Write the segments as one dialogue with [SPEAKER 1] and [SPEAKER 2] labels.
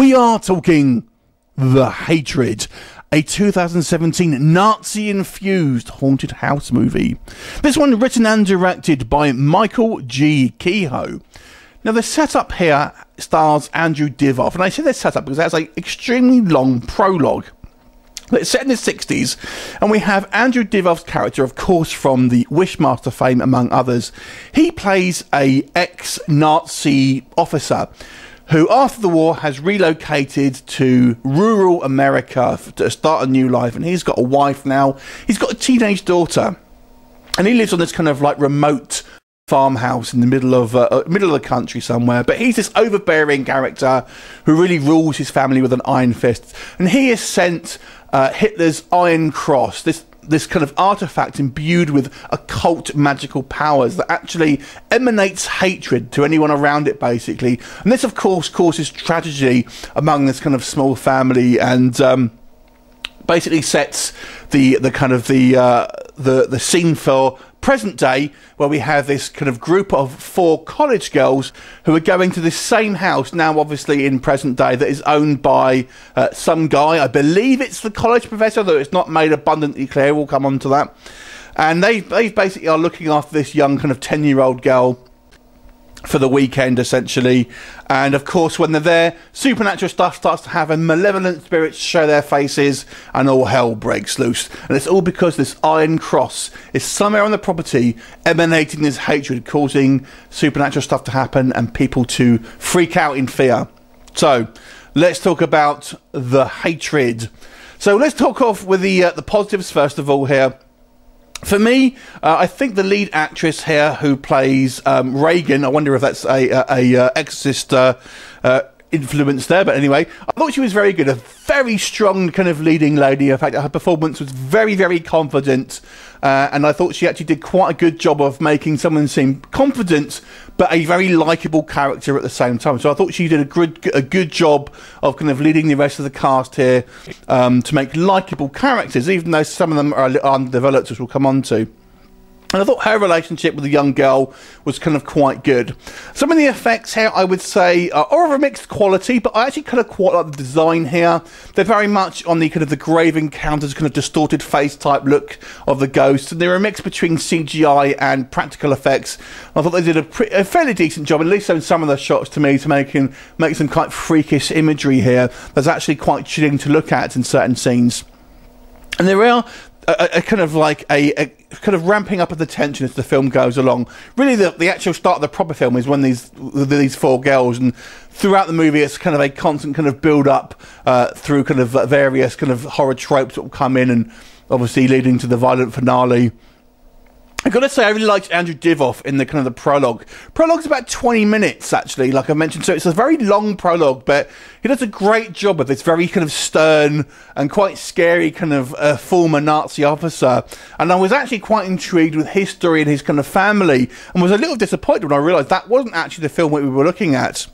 [SPEAKER 1] We are talking The Hatred, a 2017 Nazi-infused haunted house movie. This one written and directed by Michael G. Kehoe. Now the setup here stars Andrew Divoff, and I say this setup because it has an extremely long prologue. It's set in the 60s, and we have Andrew Divoff's character, of course, from the Wishmaster fame, among others. He plays a ex-Nazi officer who, after the war, has relocated to rural America to start a new life, and he's got a wife now. He's got a teenage daughter, and he lives on this kind of like remote farmhouse in the middle of the country somewhere. But he's this overbearing character who really rules his family with an iron fist, and he is sent Hitler's Iron Cross, this kind of artifact imbued with occult magical powers that actually emanates hatred to anyone around it, basically. And this, of course, causes tragedy among this kind of small family, and basically sets the scene for present day, where we have this kind of group of 4 college girls who are going to this same house, now obviously in present day, that is owned by some guy. I believe it's the college professor, though it's not made abundantly clear. We'll come on to that. And they basically are looking after this young kind of 10-year-old girl for the weekend, essentially. And of course, when they're there, supernatural stuff starts to happen, malevolent spirits show their faces, and all hell breaks loose. And it's all because this Iron Cross is somewhere on the property, emanating this hatred, causing supernatural stuff to happen and people to freak out in fear. So let's talk about The Hatred. So let's talk off with the positives first of all here. For me, I think the lead actress here who plays Reagan, I wonder if that's a Exorcist influence there, but anyway, I thought she was very good. A very strong kind of leading lady. In fact, her performance was very, very confident, and I thought she actually did quite a good job of making someone seem confident, but a very likeable character at the same time. So I thought she did a good job of kind of leading the rest of the cast here to make likeable characters, even though some of them are a little undeveloped, which we'll come on to. And I thought her relationship with the young girl was kind of quite good. Some of the effects here, I would say, are of a mixed quality, but I actually kind of quite like the design here. They're very much on the kind of the grave encounters, kind of distorted face type look of the ghosts, and they're a mix between CGI and practical effects. I thought they did a fairly decent job, at least in some of the shots, to me, to make some quite freakish imagery here. That's actually quite chilling to look at in certain scenes. And there are a kind of like a kind of ramping up of the tension as the film goes along. Really, the actual start of the proper film is when these 4 girls, and throughout the movie it's kind of a constant kind of build up through kind of various kind of horror tropes that will come in, and obviously leading to the violent finale. I've got to say, I really liked Andrew Divoff in the kind of the prologue. Prologue's about 20 minutes, actually, like I mentioned, so it's a very long prologue, but he does a great job of this very kind of stern and quite scary kind of former Nazi officer. And I was actually quite intrigued with his story and his kind of family, and was a little disappointed when I realised that wasn't actually the film that we were looking at.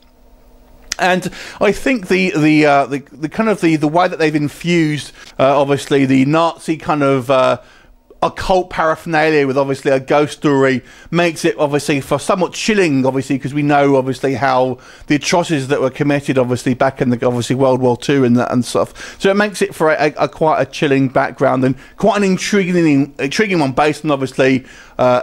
[SPEAKER 1] And I think the kind of the way that they've infused, obviously, the Nazi kind of occult paraphernalia with obviously a ghost story makes it obviously for somewhat chilling, obviously, because we know obviously how the atrocities that were committed obviously back in the obviously World War II and stuff. So it makes it for a quite a chilling background, and quite an intriguing one based on obviously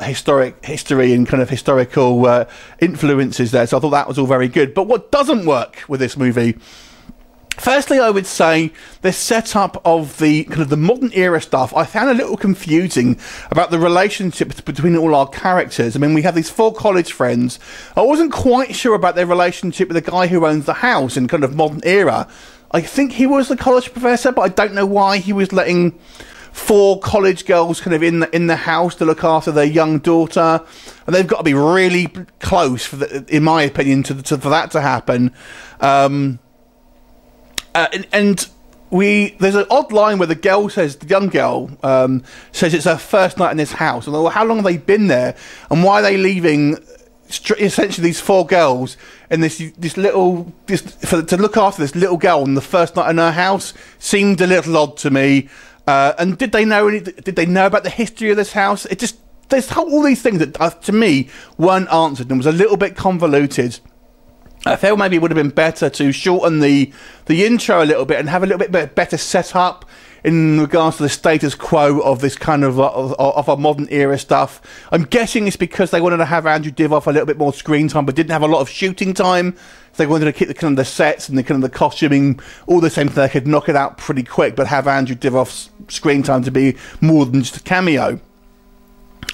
[SPEAKER 1] historic history and kind of historical influences there. So I thought that was all very good. But what doesn't work with this movie, firstly, I would say the setup of the kind of the modern era stuff I found a little confusing about the relationships between all our characters. I mean, we have these 4 college friends. I wasn't quite sure about their relationship with the guy who owns the house in kind of modern era. I think he was the college professor, but I don't know why he was letting 4 college girls kind of in the house to look after their young daughter, and they've got to be really close for in my opinion, for that to happen. And there's an odd line where the girl says, the young girl says it's her first night in this house, and how long have they been there, and why are they leaving essentially these 4 girls in to look after this little girl on the first night in her house? Seemed a little odd to me. And did they know about the history of this house? There's all these things that to me weren't answered and was a little bit convoluted. I feel maybe it would have been better to shorten the intro a little bit and have a little bit better setup in regards to the status quo of this kind of a modern era stuff. I'm guessing it's because they wanted to have Andrew Divoff a little bit more screen time, but didn't have a lot of shooting time. So they wanted to keep the kind of the sets and the kind of the costuming all the same, so they could knock it out pretty quick, but have Andrew Divoff's screen time to be more than just a cameo.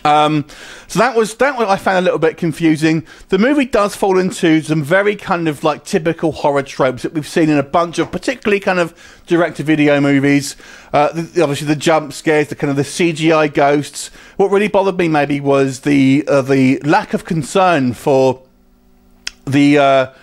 [SPEAKER 1] So that was I found a little bit confusing. The movie does fall into some very kind of like typical horror tropes that we've seen in a bunch of particularly kind of direct-to-video movies. Obviously the jump scares, the kind of the CGI ghosts. What really bothered me maybe was the lack of concern for the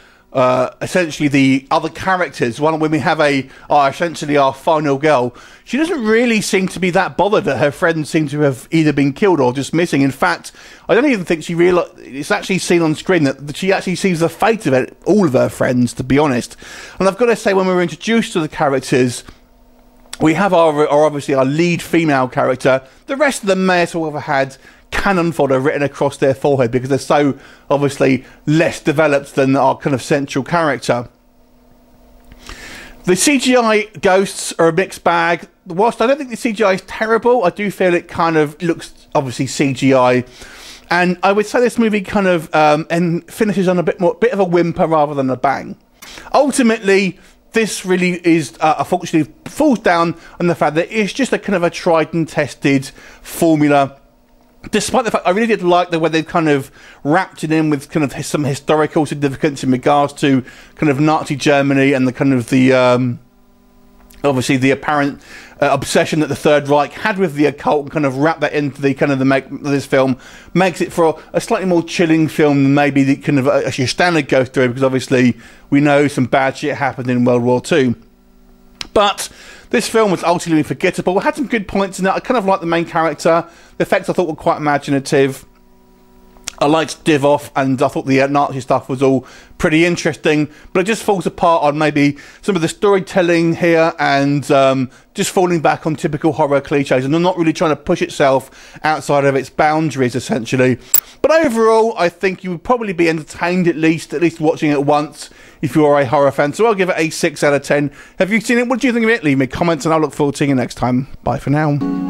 [SPEAKER 1] essentially the other characters. When we have essentially our final girl, she doesn't really seem to be that bothered that her friends seem to have either been killed or just missing. In fact, I don't even think she it's actually seen on screen that she actually sees the fate of all of her friends, to be honest. And I've got to say, when we were introduced to the characters, we have obviously our lead female character. The rest of them may as well have had cannon fodder written across their forehead because they're so obviously less developed than our kind of central character. The CGI ghosts are a mixed bag. Whilst I don't think the CGI is terrible, I do feel it kind of looks obviously CGI, and I would say this movie kind of and finishes on a bit of a whimper rather than a bang. Ultimately, this really is unfortunately falls down on the fact that it's just a kind of a tried and tested formula. Despite the fact I really did like the way they've kind of wrapped it in with kind of some historical significance in regards to kind of Nazi Germany and the kind of the obviously the apparent obsession that the Third Reich had with the occult, and kind of wrap that into the kind of this film makes it for a slightly more chilling film than maybe the kind of a standard goes through, because obviously we know some bad shit happened in World War II. But this film was ultimately forgettable. It had some good points in it. I kind of liked the main character. The effects I thought were quite imaginative. I liked Divoff, and I thought the Nazi stuff was all pretty interesting, but it just falls apart on maybe some of the storytelling here, and just falling back on typical horror cliches, and not really trying to push itself outside of its boundaries, essentially. But overall, I think you would probably be entertained at least watching it once if you are a horror fan. So I'll give it a 6 out of 10. Have you seen it? What do you think of it? Leave me comments, and I'll look forward to seeing you next time. Bye for now.